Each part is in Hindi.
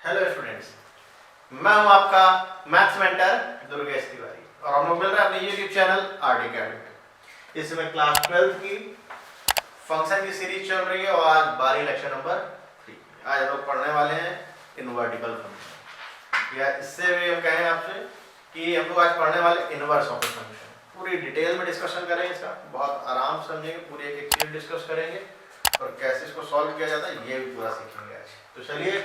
हेलो स्टूडेंट्स, मैं हूं आपका मैथ्स मेंटर दुर्गेश तिवारी और हम लोग मिल रहे हैं अपने यूट्यूब चैनल आरडी अकेडमी पे। इस समय क्लास 12 की फंक्शन की सीरीज चल रही है और आज 12 लेक्चर नंबर 3। आज हम लोग पढ़ने वाले हैं इनवर्टिबल फंक्शन, या इससे भी हम कहें आपसे कि हम लोग आज पढ़ने वाले इनवर्स ऑफ फंक्शन। पूरी डिटेल में डिस्कशन करेंगे, इसका बहुत आराम से समझेंगे, पूरी एक एक चीज डिस्कस करेंगे और कैसे इसको सॉल्व किया जाता है ये भी पूरा सीखेंगे आज। तो चलिए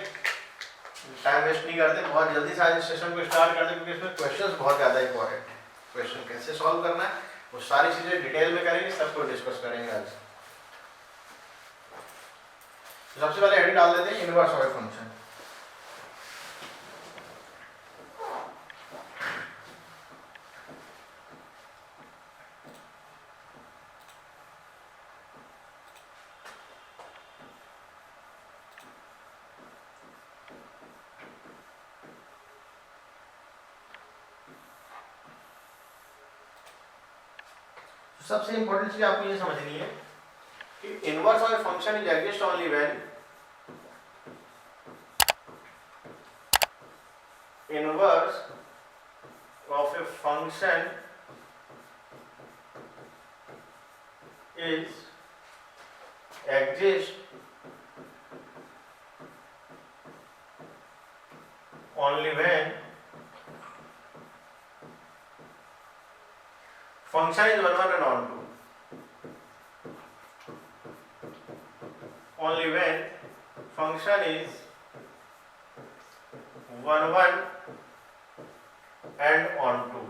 टाइम वेस्ट नहीं करते, बहुत जल्दी से आज इस सेशन को स्टार्ट करते हैं क्योंकि इसमें क्वेश्चंस बहुत ज़्यादा इंपॉर्टेंट है। क्वेश्चन कैसे सॉल्व करना है वो सारी चीज़ें डिटेल में करेंगे, सबको डिस्कस करेंगे आज। तो सबसे पहले हेडिंग डाल देते हैं इनवर्स ऑफ ए फंक्शन। सबसे इंपॉर्टेंट चीज आपको ये समझनी है कि inverse of a function is exist only when inverse of a function is exist only when function is 1 1 and on 2, only when function is 1 1 and on 2।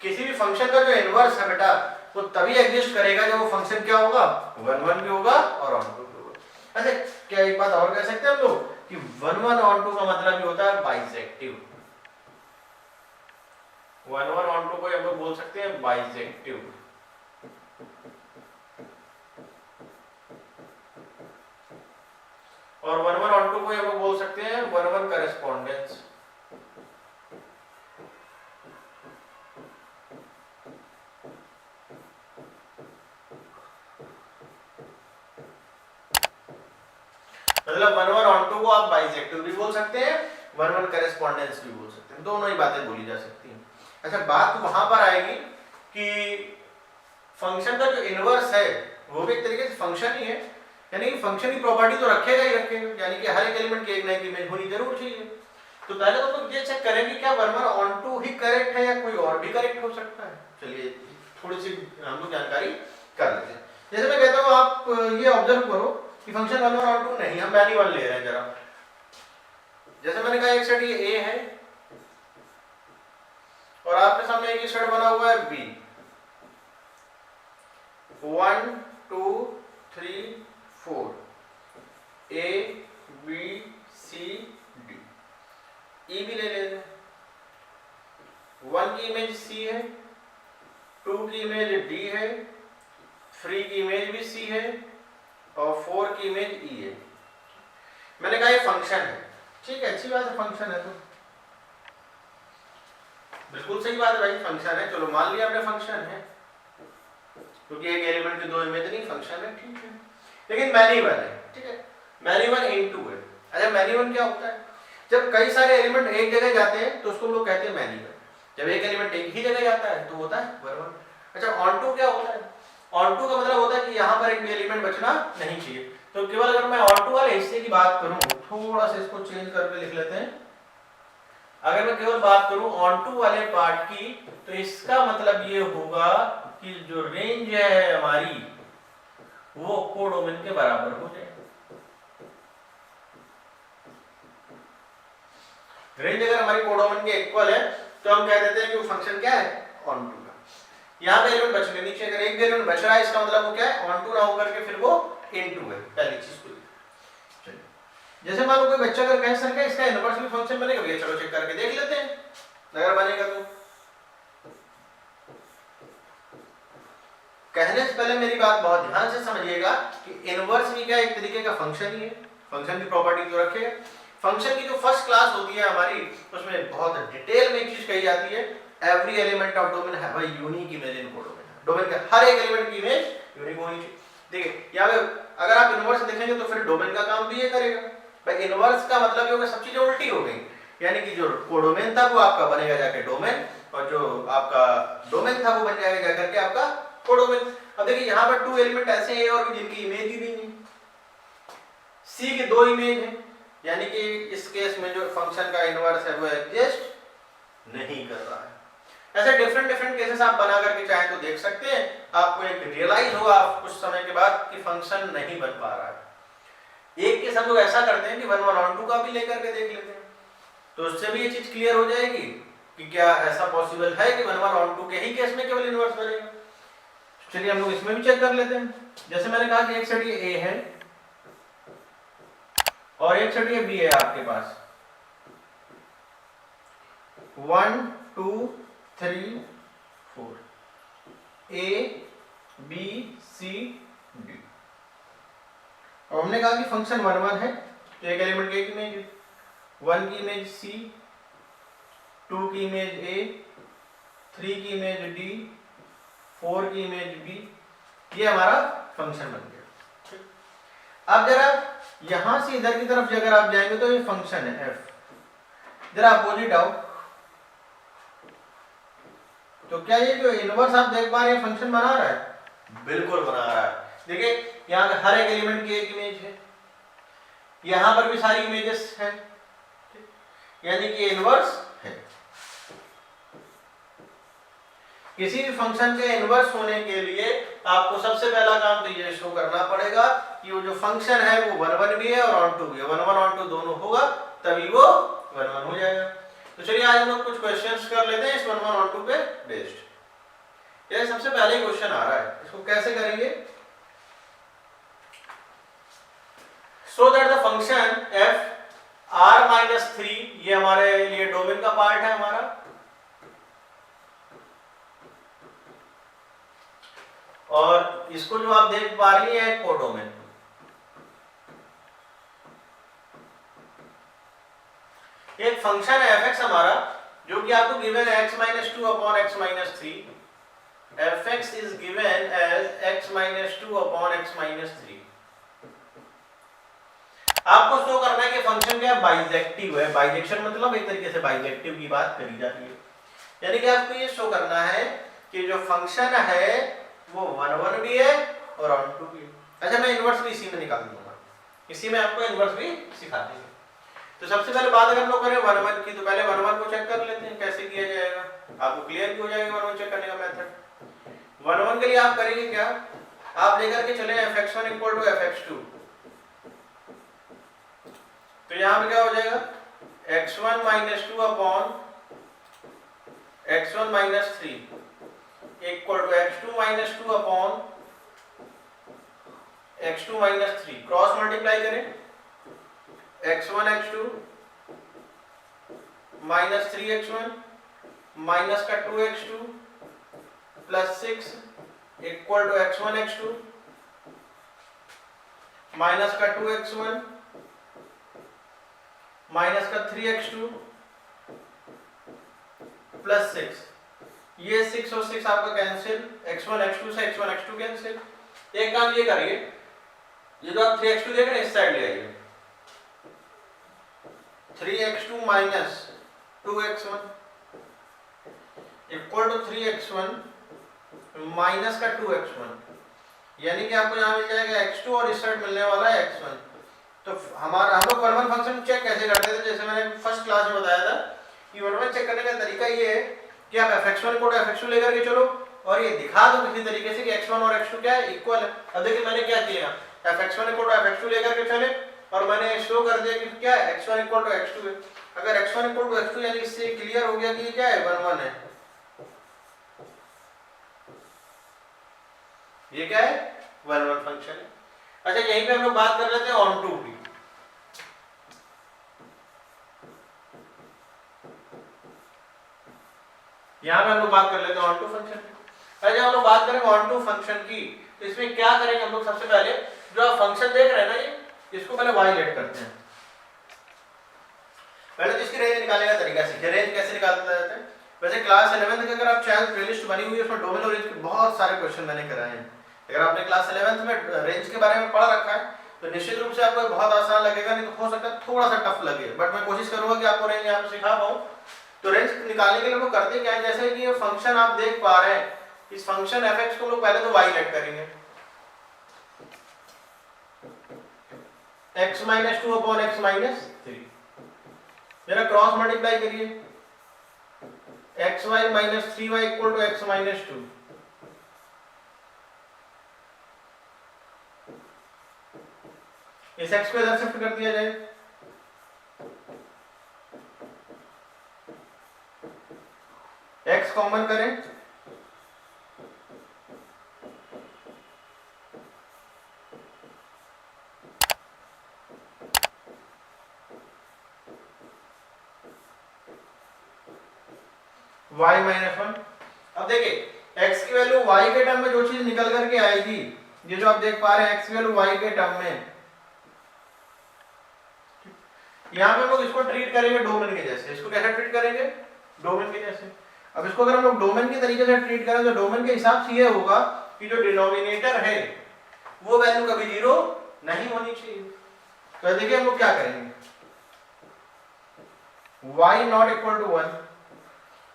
किसी भी फंक्शन का जो इनवर्स है बेटा वो तभी एग्जिस्ट करेगा जब वो फंक्शन क्या होगा, 1 1 भी होगा और on 2 भी होगा। ऐसे क्या एक बात और कह सकते हैं हम लोग कि 1 1 on 2 का मतलब भी होता है बाइसेक्टिव। 1 1 on 2 को हम लोग बोल सकते हैं बाइसेक्टिव। और 1 1 on 2 को हम लोग बोल सकते हैं 1 1 करेस्पॉन्डेंस। मतलब 1 1 on 2 को आप बाइसेक्टिव भी बोल सकते हैं, 1 1 करेस्पॉन्डेंस भी बोल सकते हैं, दोनों ही बातें बोली जा सकती हैं। अच्छा, बात तो वहां पर आएगी कि फंक्शन का जो इनवर्स है वो भी एक तरीके से फंक्शन ही है, यानी कि फंक्शन की प्रॉपर्टी तो रखेगा ही रखेगा, यानी कि हर एक एलिमेंट की एक ना एक इमेज होनी जरूर चाहिए। तो पहले तो हम ये चेक करें कि क्या 1 1 on 2 ही करेक्ट है या कोई और भी करेक्ट हो सकता है। चलिए थोड़ी सी हम लोग जानकारी कर लेते हैं। जैसे मैं कहता हूँ आप ये ऑब्जर्व करो कि फंक्शन 1 1 on 2 नहीं, हम मैन्युअल ले रहे हैं जरा। जैसे मैंने कहा एक सेट ये ए है और आपके सामने एक सेट बना हुआ है B. 1 2 3 4 A B C D. E भी ले लेते हैं। 1 की इमेज सी है, 2 की इमेज डी है, 3 की इमेज भी सी है और 4 की इमेज ई है। मैंने कहा ये फंक्शन है, ठीक है, अच्छी बात है, फंक्शन है तो बिल्कुल सही बात है भाई, फंक्शन है। चलो मान लिया हमने फंक्शन है क्योंकि एक एलिमेंट की दो इमेज नहीं, फंक्शन है, ठीक है। लेकिन मैन्युअल है, ठीक है, मैन्युअल इनटू है। अच्छा, मैन्युअल क्या होता है? जब कई सारे एलिमेंट एक जगह जाते हैं तो उसको हम लोग कहते हैं मैन्युअल। जब एक एलिमेंट एक ही जगह जाता है तो होता है वर्बल। अच्छा, ऑन टू क्या होता है? ऑन टू का मतलब होता है कि यहाँ पर एक भी एलिमेंट बचना नहीं चाहिए। तो केवल अगर मैं ऑन टू वाले हिस्से की बात करूं, थोड़ा सा इसको चेंज करके लिख लेते हैं। अगर मैं केवल बात करूं ऑन टू वाले पार्ट की तो इसका मतलब ये होगा कि जो रेंज है हमारी वो कोडोमेन के बराबर हो जाए। रेंज अगर हमारी कोडोमेन के इक्वल है तो हम कह देते हैं कि वो फंक्शन क्या है, ऑन टू का। यहाँ पे एलिमेंट बचने नीचे, अगर एक भी एलिमेंट बच रहा है इसका मतलब वो क्या है, ऑन टू ना होकर के फिर वो इनटू है। पहली चीज को जैसे मान लो कोई बच्चा अगर कह सके इसका इनवर्स भी फंक्शन बनेगा, भैया चलो चेक करके देख लेते हैं अगर बनेगा तो। कहने से पहले मेरी बात बहुत ध्यान से समझिएगा कि इनवर्स भी क्या एक तरीके का फंक्शन ही है, फंक्शन की प्रॉपर्टी तो रखेगा। फंक्शन की जो फर्स्ट क्लास होती है हमारी उसमें बहुत डिटेल में एक चीज कही जाती है, every element of domain have a unique image in codomain. Domain के हर एक एलिमेंट की इमेज यूनिक होनी चाहिए। देखिए यहाँ पे अगर आप इनवर्स देखेंगे तो फिर डोमेन का काम भी ये करेगा। भाई इनवर्स का मतलब ये होगा सब चीजें उल्टी हो गई, यानी कि जो कोडोमेन था वो आपका बनेगा जाके डोमेन, और जो आपका डोमेन था वो बन जाएगा जाकर के आपका कोडोमेन। अब देखिए यहाँ पर 2 एलिमेंट ऐसे हैं और जिनकी इमेज ही नहीं है, सी की 2 इमेज है, यानी कि इस केस में जो फंक्शन का इनवर्स है वो एग्जिस्ट नहीं कर रहा है। ऐसे डिफरेंट डिफरेंट केसेस आप बना करके चाहे तो देख सकते हैं, आपको एक रियलाइज होगा कुछ समय के बाद कि फंक्शन नहीं बन पा रहा है। एक केस हम लोग ऐसा करते हैं कि 1 1 on 2 का भी लेकर के देख लेते हैं, तो उससे भी ये चीज क्लियर हो जाएगी कि क्या ऐसा पॉसिबल है कि 1 1 on 2 के ही केस में केवल इनवर्स बनेगा। चलिए हम लोग इसमें भी चेक कर लेते हैं। जैसे मैंने कहा कि एक सेट ये ए है और एक सेट ये बी है आपके पास, 1 2 3 4 ए बी सी डी। और हमने कहा कि फंक्शन 1 1 है, तो एक एलिमेंट की एक इमेज, 1 की इमेज सी, 2 की इमेज ए, 3 की इमेज डी, 4 की इमेज बी, ये हमारा फंक्शन बन गया। अब जरा यहां से इधर की तरफ अगर आप जाएंगे तो ये फंक्शन है एफ, जरा अपोजिट आओ, तो क्या ये जो इनवर्स आप देख पा रहे हैं फंक्शन बना रहा है? बिल्कुल बना रहा है। देखिए यहाँ पे हर एक एलिमेंट की एक इमेज है, यहां पर भी सारी इमेजेस हैं, यानी कि इनवर्स है। किसी भी फंक्शन के इनवर्स होने के लिए आपको सबसे पहला काम तो ये शो करना पड़ेगा कि वो जो फंक्शन है वो 1 1 भी है और ऑन टू भी है, 1 1 on 2 दोनों होगा तभी वो 1 1 हो जाएगा। तो चलिए आज हम लोग कुछ क्वेश्चंस कर लेते हैं इस 1 1 on 2 पे बेस्ड। ये सबसे पहले क्वेश्चन आ रहा है, इसको कैसे करेंगे? So that the function f r-3, ये हमारे लिए डोमेन का पार्ट है हमारा, और इसको जो आप देख पा रही है कोडोमेन। एक फंक्शन है fx हमारा जो कि आपको गिवन है x-2 upon x-3, fx is given as x-2 upon x-3। आपको शो करना है कि फंक्शन क्या बाइजेक्टिव है। बाइजेक्शन मतलब एक तरीके से बाइजेक्टिव की बात करी जा रही है, यानी कि आपको ये शो करना है कि जो फंक्शन है वो 1 1 भी है और ऑन टू भी है। अच्छा मैं इनवर्स भी इसी में निकाल दूंगा, इसी में आपको इनवर्स भी सिखा देंगे। तो सबसे पहले बात अगर हम लोग करें 1 1 की, तो पहले 1 1 को चेक कर लेते हैं कैसे किया जाएगा, आपको क्लियर हो जाएगा 1 1 चेक करने का मेथड। 1 1 के लिए आप करेंगे क्या, आप लेकर के चले fx1 = fx2, तो यहां पे क्या हो जाएगा x1 - 2 upon x1 - 3 = x2 - 2 upon x2 - 3। Cross multiply करें, x1 x2 - 3x1 माइनस का 2x2 plus 6 = x1 x2 minus का 2x1 माइनस का 3x2 प्लस 6, ये 6 और 6 आपका कैंसिल, x1 x2 से x1 x2 कैंसिल। एक काम ये करिए, ये जो आप 3x2 देख रहे हैं इस साइड ले आइए, 3x2 minus 2x1 = 3x1 minus का 2x1, यानी कि आपको यहाँ मिल जाएगा x2 और इस साइड मिलने वाला है x1। तो हमारा हम लोग 1 1 फंक्शन चेक कैसे करते थे, जैसे मैंने फर्स्ट क्लास में बताया था कि 1 1 चेक करने का तरीका ये है कि आप fx1 को fx2 लेकर के चलो और ये दिखा दो किसी तरीके से कि x1 और x2 क्या है, इक्वल है। अब देखिए मैंने क्या किया, fx1 को fx2 लेकर के चले और मैंने शो कर दिया कि क्या है x1 = x2 है। अगर x1 = x2 यानी इससे क्लियर हो गया कि ये क्या है 1 1 है, ये क्या है 1 1 फंक्शन है। अच्छा यहीं पे हम लोग बात कर लेते हैं ऑन टू की। यहां पे हम लोग बात कर लेते हैं ऑन टू फंक्शन की। अच्छा हम लोग बात करेंगे ऑन टू फंक्शन की, तो इसमें क्या करेंगे हम लोग, सबसे पहले जो आप फंक्शन देख रहे हैं ना ये, इसको पहले y लेट करते हैं। पहले तो इसकी रेंज निकालने का तरीका सीखिए, रेंज कैसे निकालते जाते हैं। वैसे क्लास 11 की अगर आप चाहे प्लेलिस्ट बनी हुई है उसमें डोमेन और रेंज के बहुत सारे क्वेश्चन मैंने कराए हैं, अगर आपने क्लास 11th में रेंज के बारे में पढ़ रखा है तो निश्चित रूप से आपको बहुत आसान लगेगा, नहीं तो हो सकता है थोड़ा सा टफ लगे, बट मैं कोशिश करूंगा कि आपको रेंज यहाँ पे सिखा पाऊँ। तो रेंज निकालने के लिए वो करते क्या है, जैसे कि ये फंक्शन आप देख पा रहे हैं, इस फंक्शन fx को लोग पहले तो y लेट करेंगे, x - 2 अपॉन x - 3, मेरा क्रॉस मल्टीप्लाई करिए, xy - 3y equal to x - 2, इस x को इधर शिफ्ट कर दिया जाए, x कॉमन करें, y - 1। अब देखिए x की वैल्यू y के टर्म में जो चीज निकल करके आएगी, ये जो आप देख पा रहे हैं x की वैल्यू y के टर्म में, यहाँ पे हम लोग इसको ट्रीट करेंगे डोमेन के जैसे। इसको कैसे ट्रीट करेंगे? डोमेन के जैसे। अब इसको अगर हम लोग डोमेन के तरीके से ट्रीट करें तो डोमेन के हिसाब से ये होगा कि जो डिनोमिनेटर है वो वैल्यू कभी 0 नहीं होनी चाहिए। तो देखिए हम लोग क्या करेंगे, y नॉट इक्वल टू 1,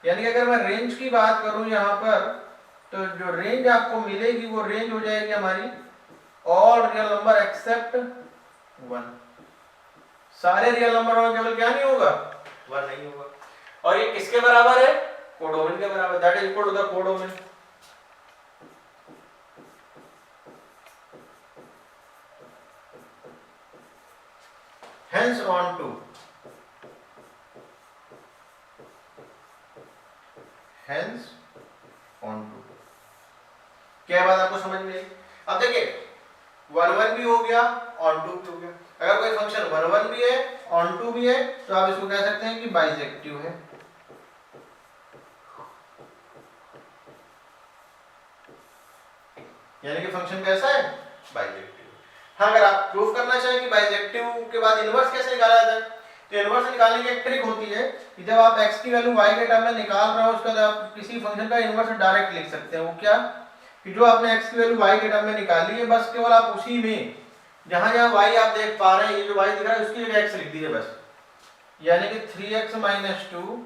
यानी कि अगर मैं रेंज की बात करूं यहाँ पर, तो जो रेंज आपको मिलेगी वो रेंज हो जाएगी हमारी ऑल रियल नंबर एक्सेप्ट 1। सारे रियल नंबर में केवल क्या नहीं होगा, 1 नहीं होगा। और ये किसके बराबर है? कोडोमेन के बराबर, that is equal to the codomain. Hence on to, hence on to, क्या बात आपको समझ में आई? अब देखिए 1 भी हो गया, on to भी हो गया। अगर कोई फंक्शन 1 भी है, on to भी है, तो आप इसको कह सकते हैं कि बाइजेक्टिव है। यानी कि फंक्शन कैसा है? बाइजेक्टिव। हाँ, अगर आप प्रूफ करना चाहें कि बाइजेक्टिव के बाद इनवर्स कैसे निकाला जाता है, तो इनवर्स निकालने की एक ट्रिक होती है कि जब आप x की वैल्यू y के टर्म में निकाल रहे हो, उसके बाद आप किसी फंक्शन का इनवर्स डायरेक्ट लिख सकते हैं। वो क्या कि जो आपने x की वैल्यू y के टर्म में निकाली है, बस केवल आप उसी में जहां जहां y आप देख पा रहे हैं, ये जो y दिख रहा है उसकी जगह x लिख दीजिए बस। यानी कि 3x - 2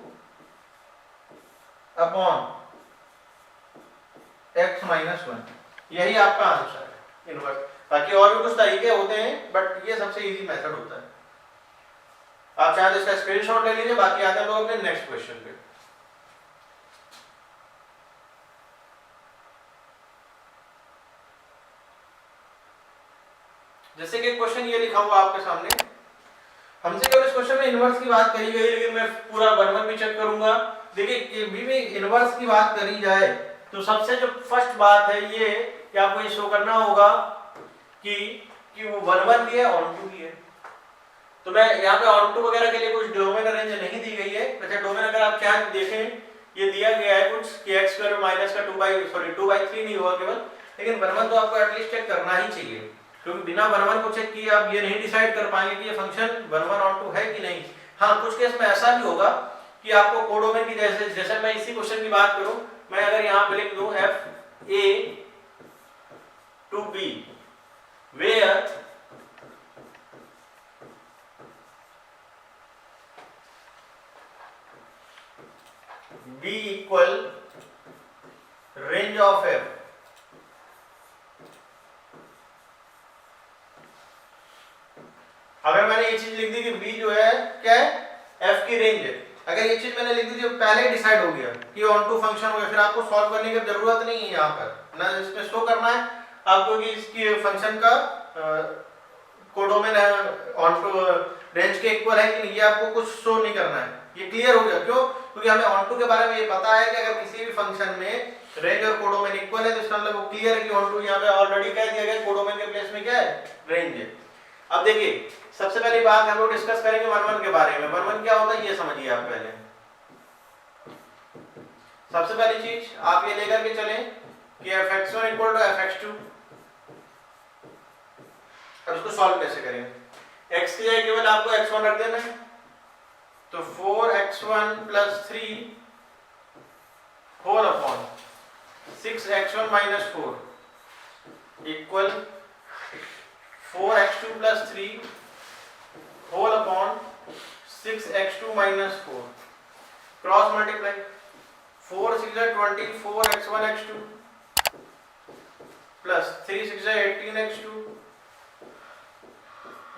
अपॉन x - 1, यही आपका आंसर है इनवर्स। बाकी और भी कुछ तरीके होते हैं, बट ये सबसे इजी मेथड होता है। आप चाहे तो इसका स्क्रीनशॉट ले लीजिए। बाकी आते हैं लोग अपने नेक्स्ट क्वेश्चन पे। जैसे कि क्वेश्चन ये लिखा हुआ आपके सामने, हमसे केवल इस क्वेश्चन में इनवर्स की बात करी गई, लेकिन मैं पूरा 1 भी चेक करूंगा। देखिए कभी भी इनवर्स की बात करी जाए तो सबसे जो फर्स्ट बात है ये कि आपको ये शो करना होगा कि वो 1 भी है, ऑन टू भी है। तो मैं यहाँ पे ऑन टू वगैरह के लिए कुछ डोमेन रेंज नहीं दी गई है। अच्छा, डोमेन अगर आप क्या देखें, ये दिया गया है कुछ कि x² माइनस का 2/3 नहीं होगा केवल, लेकिन 1 तो आपको एटलीस्ट चेक करना ही चाहिए, क्योंकि बिना 1 को चेक किए आप ये नहीं डिसाइड कर पाएंगे कि ये फंक्शन 1 ऑन टू है कि नहीं। हाँ, कुछ केस में ऐसा भी होगा कि आपको कोडोमेन की जैसे मैं इसी क्वेश्चन की बात करूं, मैं अगर यहाँ पे लिख दूं FA to B where B equal range of F, अगर मैंने ये चीज लिख दी कि B जो है क्या है, F की रेंज है, अगर ये चीज मैंने लिख दी जो पहले ही डिसाइड हो गया कि ऑन टू फंक्शन हो गया, फिर आपको सॉल्व करने की जरूरत नहीं है। यहाँ पर ना इसमें शो करना है आपको कि इसकी फंक्शन का कोडोमेन ऑन टू रेंज के इक्वल है कि नहीं, ये आपको कुछ शो नहीं करना है। ये क्लियर हो गया? क्यों? क्योंकि हमें ऑन टू के बारे में ये पता है कि अगर किसी भी फंक्शन में रेंज और कोडोमेन इक्वल है तो इसका मतलब वो क्लियर है कि ऑन टू यहाँ पे ऑलरेडी कह दिया गया, कोडोमेन के प्लेस में क्या है, रेंज है। अब देखिए सबसे पहली बात हम लोग डिस्कस करेंगे 1 के बारे में। 1 क्या होता है ये समझिए आप पहले। सबसे पहली चीज आप ये लेकर के चलें कि fx1 इक्वल टू fx2। अब इसको सॉल्व कैसे करेंगे? x की जगह केवल आपको x1 रख देना है, तो 4x1 + 3 whole upon 6x1 - 4 equal 4x2 plus 3 whole upon 6x2 minus 4 cross multiply 4 6 24 x1 x2 plus 3 6 18 x2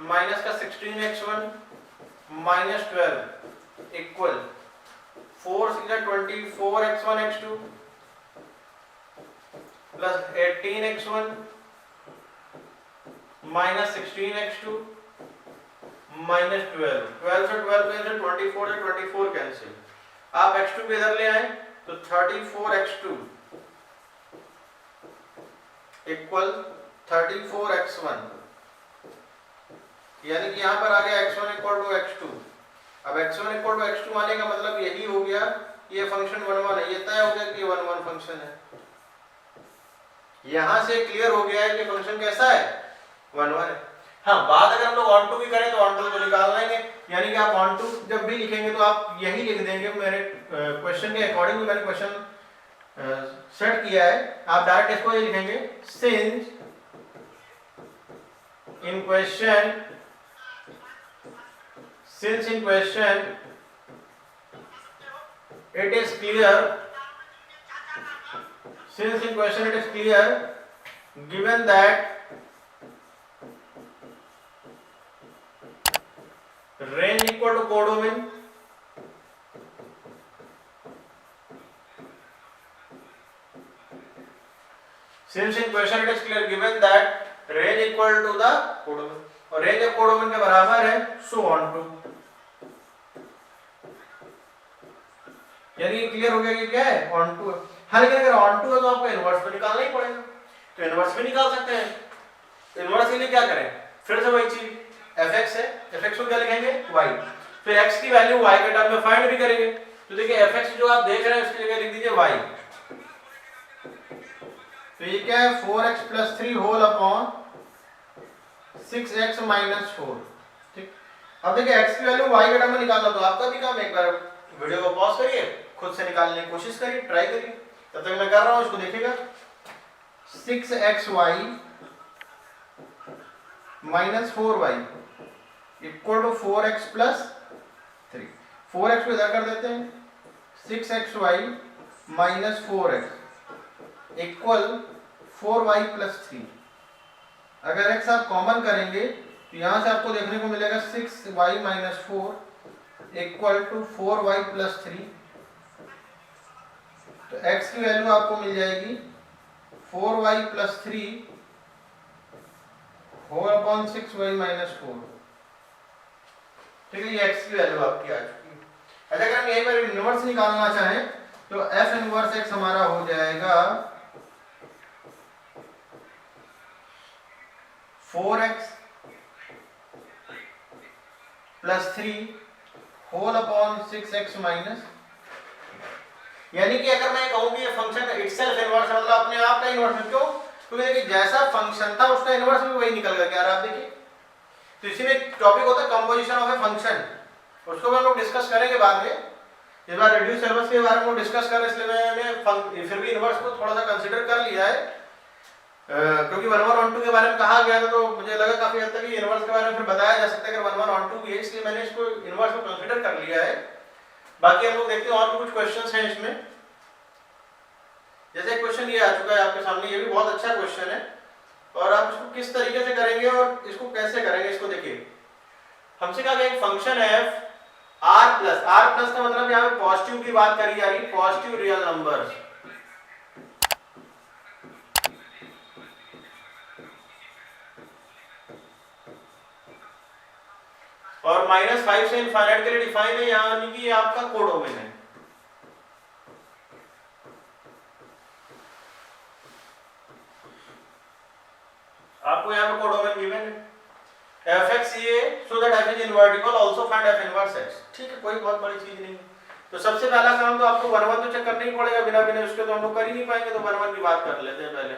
minus का 16 x1 minus 12 equal 4 6 24 x1 x2 plus 18 x1 minus 16 x2 minus 12 12 से 12 कैंसिल 24 से 24 कैंसिल आप x2 को इधर ले आए तो 34 x2 इक्वल 34 x1 यानी कि यहां पर आ गया x1 इक्वल टू x2। अब x1 इक्वल टू x2 आने का मतलब यही हो गया ये फंक्शन 1 1 है, ये तय हो गया कि 1 1 फंक्शन है। यहां से क्लियर हो गया है कि फंक्शन कैसा है 1 1 है। हाँ, बात अगर हम लोग ऑन टू की करें तो ऑन टू को निकाल लेंगे, यानी कि आप ऑन टू जब भी लिखेंगे तो आप यही लिख देंगे मेरे क्वेश्चन के अकॉर्डिंग मैंने क्वेश्चन सेट किया है। आप डायरेक्ट इसको ये लिखेंगे since in question it is clear given that range equal to codomain since in question it is clear given that range equal to the codomain और range of codomain के बराबर है so on to, यानी क्लियर हो गया कि क्या है ऑन टू। हाँ, लेकिन अगर ऑन टू है तो आपको इनवर्स तो निकालना ही पड़ेगा, तो इनवर्स भी निकाल सकते हैं। इनवर्स के लिए क्या करें, फिर से वही चीज fx है, fx को क्या लिखेंगे y, फिर x की वैल्यू y के टर्म में फाइंड भी करेंगे। तो देखिए fx जो आप देख रहे हैं उसकी जगह लिख दीजिए y, तो ये क्या है 4x plus 3 whole upon 6x minus 4। ठीक, अब देखिए x की वैल्यू y के टर्म में निकालना, तो आपका भी काम एक बार वीडियो को पॉज करिए, खुद से निकालने की कोशिश करिए, ट्राई करिए, तब तक मैं कर रहा हूं, इसको देखिएगा 6xy minus 4y equal to 4x plus 3। 4x को इधर कर देते हैं, 6xy minus 4x equal 4y plus 3। अगर x आप कॉमन करेंगे तो यहां से आपको देखने को मिलेगा 6y minus 4 equal to 4y plus 3। तो x की वैल्यू आपको मिल जाएगी 4y plus 3 whole upon 6y minus 4। ठीक है, ये x की वैल्यू आपकी आ चुकी है। अगर हम यही पर इनवर्स निकालना चाहें तो f इनवर्स x हमारा हो जाएगा 4x plus 3 whole upon 6x minus, यानी कि अगर मैं कहूं कि ये फंक्शन इटसेल्फ इनवर्स है, मतलब अपने आप का इनवर्स है। क्यों? क्योंकि देखिए जैसा फंक्शन था उसका इनवर्स भी वही निकल गया। यार आप देखिए, तो इसी में टॉपिक होता है कंपोजिशन ऑफ ए फंक्शन, उसको हम लोग डिस्कस करेंगे बाद में। इस बार रिड्यूस सिलेबस के बारे में डिस्कस कर रहे हैं, इसलिए मैंने फिर भी इनवर्स को थोड़ा सा कंसीडर कर लिया है, क्योंकि 1 1 1 2 के बारे में कहा गया था, तो मुझे लगा काफी हद तक इनवर्स के बारे में फिर बताया जा सकता है अगर 1 1 1 2 भी है, इसलिए मैंने इसको इनवर्स को कंसीडर कर लिया है। बाकी हम लोग देखते हैं और भी कुछ क्वेश्चंस हैं इसमें। जैसे क्वेश्चन ये आ चुका है आपके सामने, ये भी बहुत अच्छा क्वेश्चन है, और आप इसको किस तरीके से करेंगे और इसको कैसे करेंगे इसको देखिए। हमसे कहा गया एक फंक्शन है r प्लस का मतलब यहाँ पे पॉजिटिव की बात करी जा रही, पॉजिटिव रियल नंबर, और -5 से इनफाइनाइट के लिए डिफाइन है, यानी कि आपका कोडोमेन है। आपको यहाँ पे कोडोमेन गिवन है fx ये so that f is invertible also find f inverse x। ठीक है, कोई बहुत बड़ी चीज नहीं है। तो सबसे पहला काम तो आपको 1 1 तो चेक करना ही पड़ेगा, बिना उसके तो हम लोग कर ही नहीं पाएंगे, तो 1 1 की बात कर लेते हैं पहले।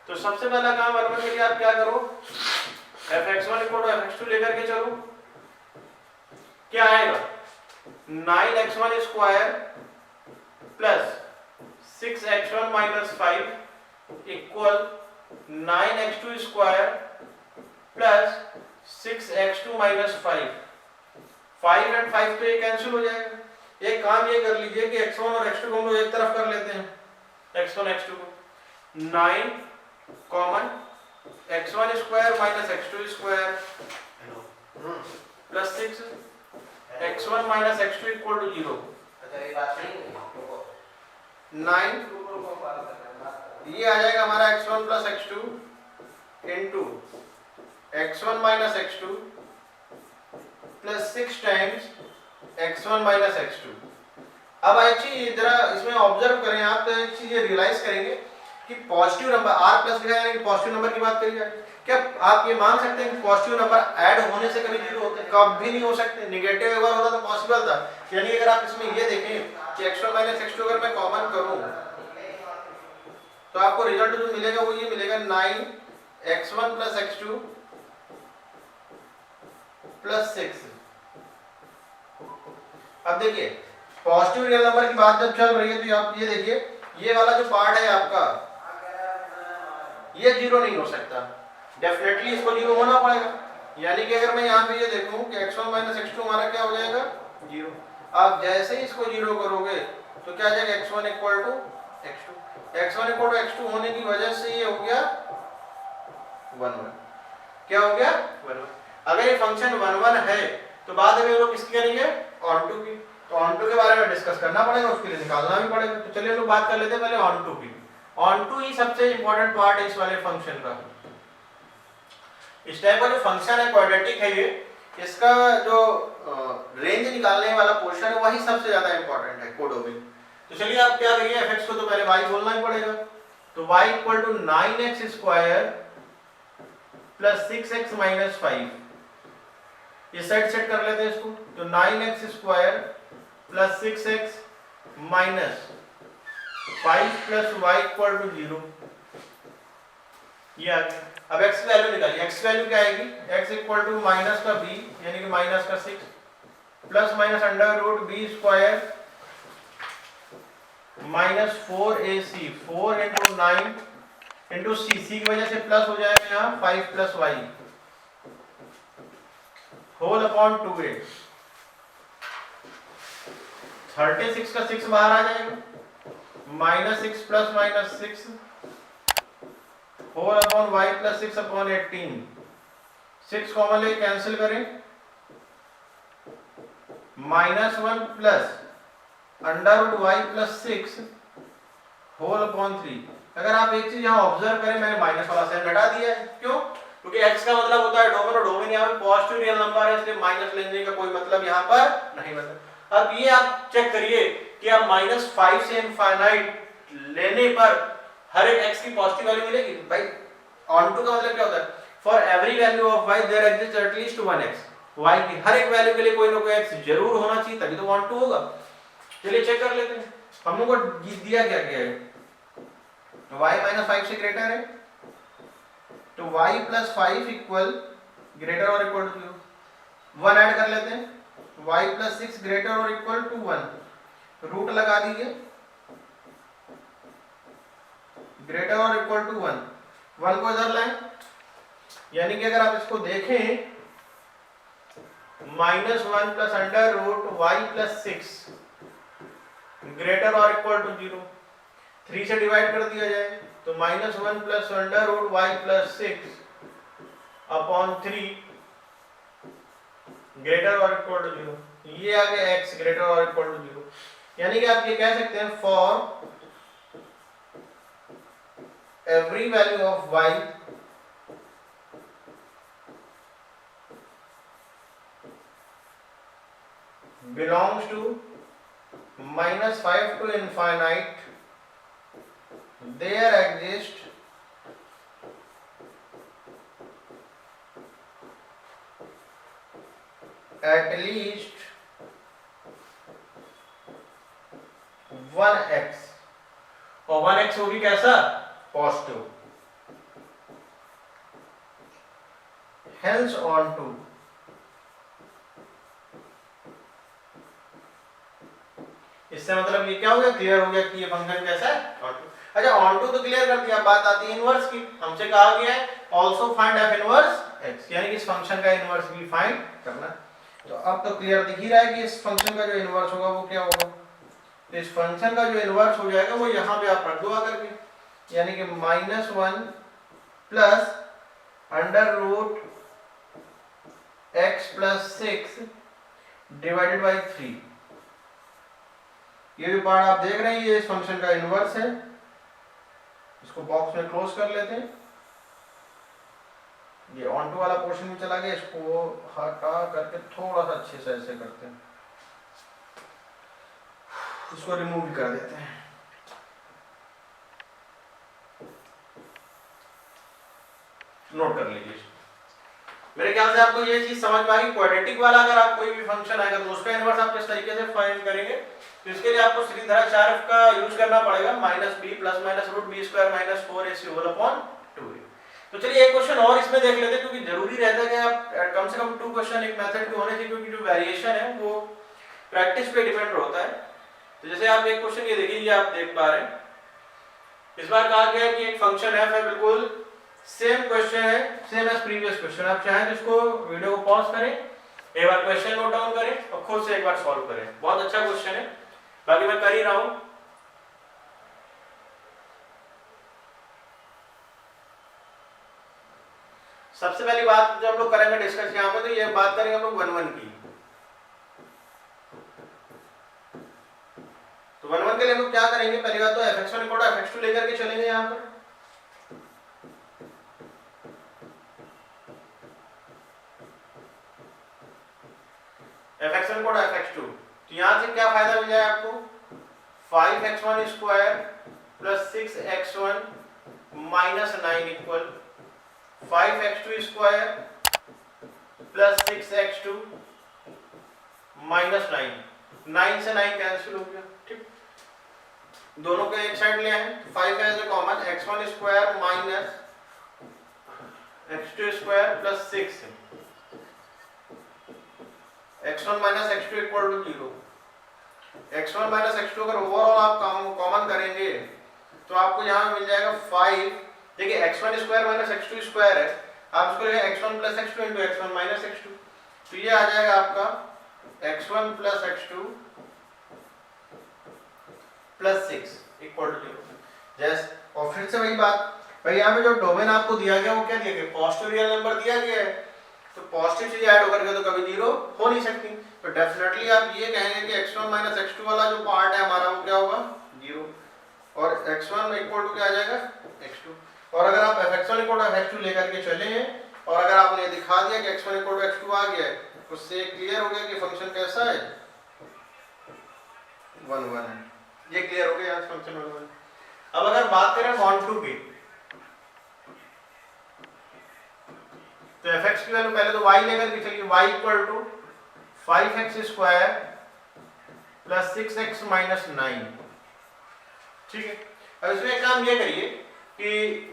तो सबसे पहला काम 1 1 के लिए आप क्या करो, fx1 fx2 लेकर के चलो, क्या आएगा 9x1 square plus 6x1 minus 5 equal 9x2 square plus 6x2 minus 5 and 5 तो ये कैंसिल हो जाएगा। एक काम ये कर लीजिए कि x1 और x2 को हम लोग एक तरफ कर लेते हैं, x1 x2 को 9 common x1 square minus x2 square plus 6 x1 minus x2 equal to 0। ये बात नहीं है 9 ये आ जाएगा हमारा x1 plus x2 into x1 minus x2 plus 6 times x1 minus x2। अब एक चीज जरा इसमें ऑब्जर्व करें आप, तो एक चीज ये रियलाइज करेंगे कि पॉजिटिव नंबर r प्लस लिखा है कि पॉजिटिव नंबर की बात करी जाए, क्या आप ये मान सकते हैं कि पॉजिटिव नंबर ऐड होने से कभी जीरो होते हैं? कभी नहीं हो सकते। निगेटिव एक बार होता तो पॉसिबल था। यानी अगर आप इसमें ये देखें कि x1 माइनस x2 अगर मैं कॉमन करूं तो आपको रिजल्ट जो मिलेगा वो ये मिलेगा 9x1 प्लस x2 प्लस 6। अब देखिए पॉजिटिव रियल नंबर की बात जब चल रही है तो आप ये देखिए ये वाला जो पार्ट है आपका ये जीरो नहीं हो सकता, डेफिनेटली इसको जीरो होना पड़ेगा। यानी कि अगर मैं यहाँ पे ये देखूं कि x1 माइनस x2 हमारा क्या हो जाएगा जीरो। आप जैसे ही इसको जीरो करोगे तो क्या आ जाएगा x1 equal to x2। x1 equal to x2 होने की वजह से ये हो गया 1 1। क्या हो गया 1 1। अगर ये फंक्शन 1 1 है तो बाद में लोग किसकी करेंगे ऑनटू की। तो ऑनटू के बारे में डिस्कस करना पड़ेगा, उसके लिए निकालना भी पड़ेगा। तो चलिए लोग बात कर लेते हैं पहले ऑनटू की। ऑनटू ही सबसे इंपॉर्टेंट पार्ट है इस वाले फंक्शन का। इस टाइप का जो फंक्शन है क्वाड्रेटिक है ये, इसका जो रेंज निकालने वाला पोर्शन है वही सबसे ज्यादा इंपॉर्टेंट है कोडोमिन। तो चलिए आप क्या करिए fx को तो पहले y बोलना ही पड़ेगा। तो y equal to 9x square plus 6x minus 5। इस साइड सेट कर लेते हैं इसको। तो 9x square plus 6x minus 5 plus y equal to 0। ये आ गया। अब x की वैल्यू निकालिए। x की वैल्यू क्या आएगी? x इक्वल टू माइनस का b यानी कि माइनस का 6 plus minus under root b square minus 4ac 4 into 9 into c की वजह से प्लस हो जाएगा यहाँ 5 plus y whole upon 2a। 36 का 6 बाहर आ जाएगा minus 6 plus minus 6 whole upon y plus 6 upon 18। 6 common लेके कैंसिल करें minus 1 plus under root y plus 6 whole upon 3। अगर आप एक चीज यहाँ ऑब्जर्व करें, मैंने माइनस वाला साइन हटा दिया है। क्यों? क्योंकि x का मतलब होता है डोमेन और डोमेन यहाँ पे पॉजिटिव रियल नंबर है, इसलिए माइनस लेने का कोई मतलब यहाँ पर नहीं बनता। अब ये आप चेक करिए कि आप -5 से इनफाइनाइट लेने पर हर एक x की पॉजिटिव वैल्यू मिलेगी। भाई ऑनटू का मतलब क्या होता है? For every value of y there exist at least 1x। y की हर एक वैल्यू के लिए कोई ना कोई x जरूर होना चाहिए, तभी तो ऑनटू होगा। चलिए चेक कर लेते हैं हम लोग को दिया क्या गया है। y -5 से ग्रेटर है तो y प्लस 5 इक्वल ग्रेटर और इक्वल टू 0। 1 ऐड कर लेते हैं y प्लस 6 ग्रेटर और इक्वल टू 1। रूट लगा दीजिए ग्रेटर और इक्वल टू 1। 1 को इधर लाएं, यानी कि अगर आप इसको देखें -1 plus under root y plus 6 greater और इक्वल टू 0। 3 से डिवाइड कर दिया जाए तो -1 plus under root y plus 6 upon 3 greater और इक्वल टू 0। ये आ गया x ग्रेटर और इक्वल टू 0। यानी कि आप ये कह सकते हैं for every value of y belongs to -5 to infinite, there exist at least 1x। और 1x होगी कैसा? पॉजिटिव। Hence onto इससे मतलब ये क्या हो गया? क्लियर हो गया कि ये फंक्शन कैसा है? अच्छा ऑन टू तो क्लियर कर दिया, बात आती है इनवर्स की। हमसे कहा गया है also find F inverse x, यानी कि इस फंक्शन का इनवर्स भी फाइंड करना। तो अब तो क्लियर दिख ही रहा है कि इस फंक्शन का जो इनवर्स होगा वो क्या होगा। तो इस फंक्शन का जो इनवर्स हो जाएगा वो यहाँ पे आप रख दो आकर के, यानी कि -1 plus under root x plus 6 divided by 3। ये भी पार्ट आप देख रहे हैं, ये इस फंक्शन का इनवर्स है। इसको बॉक्स में क्लोज कर लेते हैं। ये ऑन टू वाला पोर्शन में चला गया, इसको हटा करके थोड़ा सा अच्छे से ऐसे करते हैं, इसको रिमूव भी कर देते हैं। नोट कर लीजिए। मेरे ख्याल से आपको ये चीज समझ में आई। क्वाड्रेटिक वाला अगर आप कोई भी फंक्शन आएगा तो उसका इनवर्स आप किस तरीके से फाइंड करेंगे, तो इसके लिए आपको श्रीधराचार्य का यूज करना पड़ेगा, -b plus minus root b square minus 4ac whole upon 2a। तो चलिए एक क्वेश्चन और इसमें देख लेते हैं, क्योंकि जरूरी रहता है कि आप कम से कम 2 क्वेश्चन एक मेथड के होने चाहिए, क्योंकि जो वेरिएशन है वो प्रैक्टिस पे डिपेंड होता है। तो जैसे आप एक क्वेश्चन ये देखिए, ये आप देख पा रहे हैं, इस बार कहा गया है कि एक फंक्शन f है, बिल्कुल सेम क्वेश्चन है, सेम एज प्रीवियस क्वेश्चन। आप चाहें तो इसको वीडियो को पॉज करें, एक बार क्वेश्चन नोट डाउन करें और खुद से एक बार सॉल्व करें। बहुत अच्छा क्वेश्चन है, बाकी मैं कर ही रहा हूं। सबसे पहली बात जो हम लोग करेंगे डिस्कस यहाँ पे, तो ये बात करेंगे हम लोग 1 की। तो 1 के लिए हम लोग क्या करेंगे, पहली बात तो fx1 इक्वल टू fx2 लेकर के चलेंगे यहाँ पर। fx1 इक्वल टू fx2, तो यहाँ से क्या फायदा मिल जाए आपको, 5x1 square plus 6x1 minus 9 equal 5x2 square plus 6x2 minus 9। 9 से 9 कैंसिल हो गया, ठीक। दोनों को एक साइड ले आए, 5 as a common, x1 square minus x2 square plus 6, x1 minus x2 equal to 0। x1 minus x2 अगर ओवरऑल आप कॉमन करेंगे तो आपको यहाँ मिल जाएगा 5। देखिए x1 square minus x2 square है, आप इसको लेंगे x1 plus x2 into x1 minus x2, तो ये आ जाएगा आपका x1 plus x2 plus 6 equal to 0। जैसे और फिर से वही बात भाई, यहाँ पे जो डोमेन आपको दिया गया वो क्या दिया गया, पॉजिटिव रियल नंबर दिया गया है, तो पॉजिटिव चीज ऐड होकर के तो कभी 0 हो नहीं सकती। तो डेफिनेटली आप ये कहेंगे कि x1 माइनस x2 वाला जो पार्ट है हमारा वो क्या होगा, 0, और x1 इक्वल टू क्या आ जाएगा, x2। और अगर आप fx1 इक्वल टू fx2 लेकर के चले हैं और अगर आपने दिखा दिया कि x1 इक्वल टू x2 आ गया है, उससे क्लियर हो गया कि फंक्शन कैसा है, 1 1 है। ये क्लियर हो गया फंक्शन 1 1। अब अगर बात करें ऑन टू की, तो fx की वैल्यू पहले तो y लेकर के चलिए, y equal to 5x square plus 6x minus 9, ठीक है। अब इसमें एक काम ये करिए कि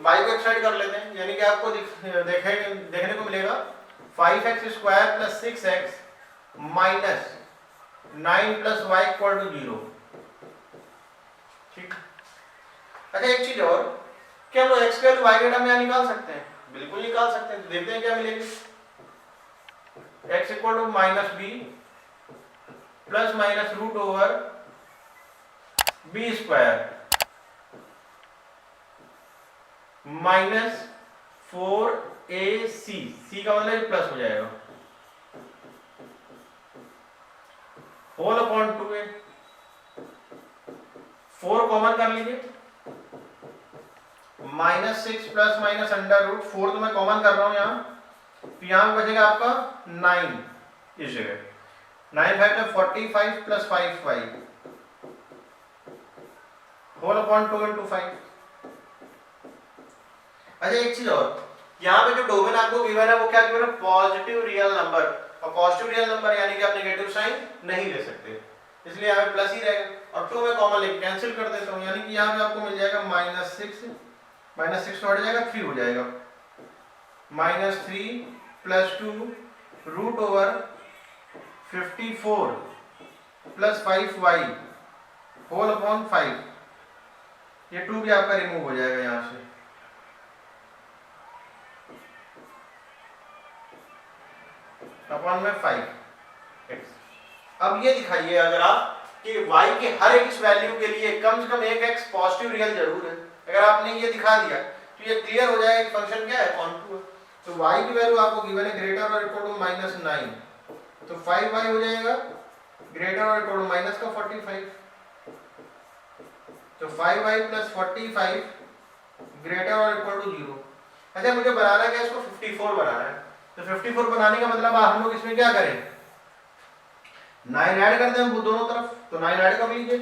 y को एक साइड कर लेते हैं, यानी कि आपको देखने को मिलेगा 5x square plus 6x minus 9 plus y equal to 0, ठीक। अच्छा एक चीज और, क्या हम लोग x की वैल्यू y के टर्म में निकाल सकते हैं, बिल्कुल निकाल सकते हैं। तो देखते हैं क्या मिलेगी, x equal to minus b plus minus root over b square minus 4ac, c का मतलब प्लस हो जाएगा, होल अपॉन 2a। 4 कॉमन कर लीजिए, -6 प्लस माइनस अंडर रूट 4 तो मैं कॉमन कर रहा हूं यहाँ, तो यहाँ बचेगा आपका 9 इस जगह, 9 5 में 45 प्लस 5 5 होल अपॉन 2 इंटू 5। अच्छा एक चीज और, यहाँ पे जो डोमेन आपको गिवन है वो क्या गिवन है, पॉजिटिव रियल नंबर, और पॉजिटिव रियल नंबर यानी कि आप नेगेटिव साइन नहीं ले सकते, इसलिए यहाँ पे प्लस ही रहेगा। और 2 में कॉमन लेके कैंसिल कर देता हूँ, यानी कि यहाँ पे आपको मिल जाएगा -6 तो हट जाएगा, 3 हो जाएगा, -3 plus 2 root over 54 plus 5y whole upon 5। ये 2 भी आपका रिमूव हो जाएगा यहाँ से, अपॉन में 5x। अब ये दिखाइए अगर आप कि y के हर एक इस वैल्यू के लिए कम से कम एक x पॉजिटिव रियल जरूर है। अगर आपने ये दिखा दिया तो ये क्लियर हो जाएगा कि फंक्शन क्या है, ऑनटू है। तो y की वैल्यू आपको गिवन है ग्रेटर और इक्वल टू -9, तो 5y हो जाएगा ग्रेटर और इक्वल टू माइनस का 45, तो 5y प्लस 45 ग्रेटर और इक्वल टू 0। अच्छा मुझे बनाना क्या है, इसको 54 बनाना है। तो 54 बनाने का मतलब हम लोग इसमें क्या करें, 9 ऐड कर दें हम दोनों तरफ, तो 9 ऐड कर लीजिए,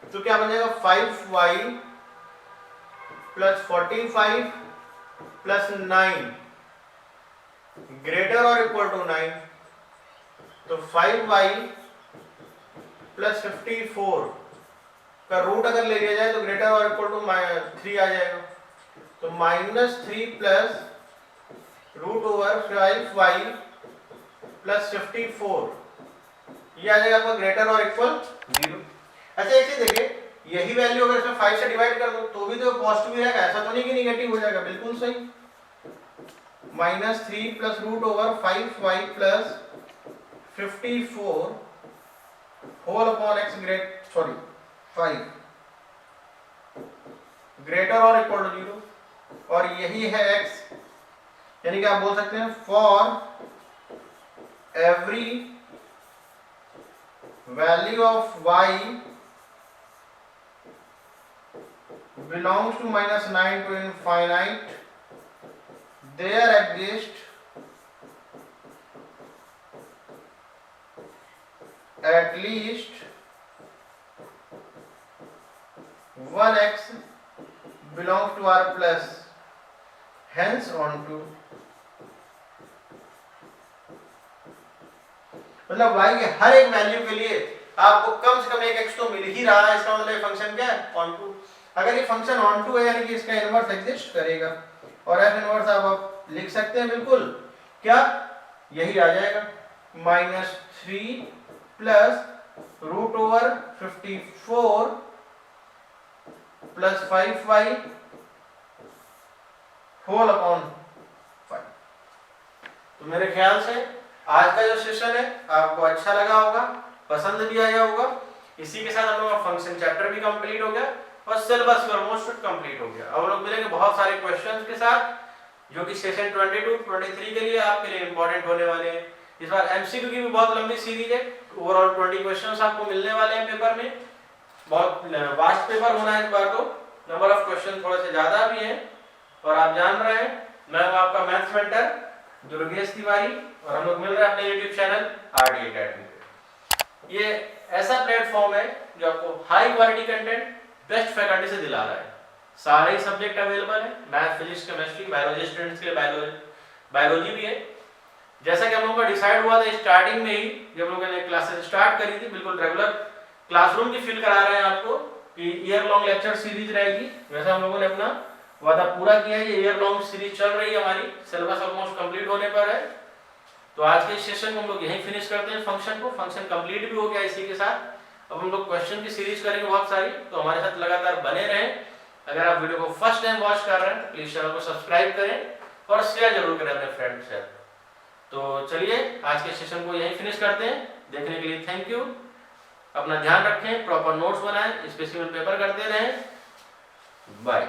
तो क्या बन जाएगा 5y प्लस 45 प्लस 9 ग्रेटर और इक्वल टू 9, तो 5y प्लस 54 का रूट अगर ले लिया जाए तो ग्रेटर और इक्वल टू 3 आ जाएगा, तो -3 plus root over 5y plus 54, ये आ जाएगा आपका ग्रेटर और इक्वल 0। अच्छा एक चीज देखिए, यही वैल्यू अगर इसमें 5 से डिवाइड कर दो तो भी तो पॉजिटिव रहेगा, ऐसा तो नहीं कि नेगेटिव हो जाएगा, बिल्कुल सही। -3 plus root over 5y plus 54 whole upon x great 5 greater और इक्वल टू 0, और यही है x, यानी कि आप बोल सकते हैं for every value of y belongs to -9 to infinite, there exists at least one x belongs to R plus, hence onto, मतलब y के हर एक वैल्यू के लिए आपको कम से कम एक x तो मिल ही रहा है, इसका मतलब फंक्शन क्या है, ऑनटू। अगर ये फंक्शन ऑनटू है यानी कि इसका इनवर्स एग्जिस्ट करेगा, और f इनवर्स आप लिख सकते हैं बिल्कुल, क्या यही आ जाएगा -3 plus root over 54 plus 5y whole upon 5। तो मेरे ख्याल से आज का जो सेशन है आपको अच्छा लगा होगा, पसंद भी आया होगा। इसी के साथ हम लोग का फंक्शन चैप्टर भी कंप्लीट हो गया और सिलेबस भी ऑलमोस्ट कंप्लीट हो गया। अब हम लोग मिलेंगे बहुत सारे क्वेश्चंस के साथ जो कि सेशन 22-23 के लिए आपके लिए इंपॉर्टेंट होने वाले हैं। इस बार एमसीक्यू की भी बहुत लंबी सीरीज है, ओवरऑल 20 क्वेश्चंस आपको मिलने वाले हैं पेपर में। बहुत वास्ट पेपर होना है इस बार, तो नंबर ऑफ क्वेश्चन थोड़े से ज्यादा भी हैं। और आप जान रहे हैं मैं हूं आपका मैथ्स मेंटर दुर्गेश तिवारी, और हम लोग मिल रहे हैं अपने यूट्यूब चैनल आरडी एकेडमी पे। ये ऐसा प्लेटफॉर्म है जो आपको high quality content best faculty से दिला रहा है। सारे ही सब्जेक्ट अवेलेबल है, math, physics, chemistry, biology students के लिए बायोलॉजी भी है। जैसा कि हम लोगों का डिसाइड हुआ था स्टार्टिंग में ही, जब लोगों ने क्लासेस स्टार्ट करी थी, बिल्कुल रेगुलर क्लासरूम की फील करा रहे हैं आपको कि ईयर लॉन्ग लेक्चर सीरीज रहेगी। वैसा हम लोगों ने अपना वादा पूरा किया है, ये ईयर लॉन्ग सीरीज चल रही है हमारी, सिलेबस ऑलमोस्ट कंप्लीट होने पर है। तो आज के सेशन को हम लोग यहीं फिनिश करते हैं फंक्शन को। फंक्शन कंप्लीट भी हो गया इसी के साथ। अब हम लोग क्वेश्चन की सीरीज करेंगे बहुत सारी, तो हमारे साथ लगातार बने रहें। अगर आप वीडियो को फर्स्ट टाइम वॉच कर रहे हैं तो प्लीज चैनल को सब्सक्राइब करें और शेयर जरूर करें अपने फ्रेंड्स के साथ। तो चलिए आज के सेशन को यहीं फिनिश करते हैं। देखने के लिए थैंक यू। अपना ध्यान रखें, प्रॉपर नोट्स बनाएं, स्पेसिफिक पेपर करते रहें। बाय।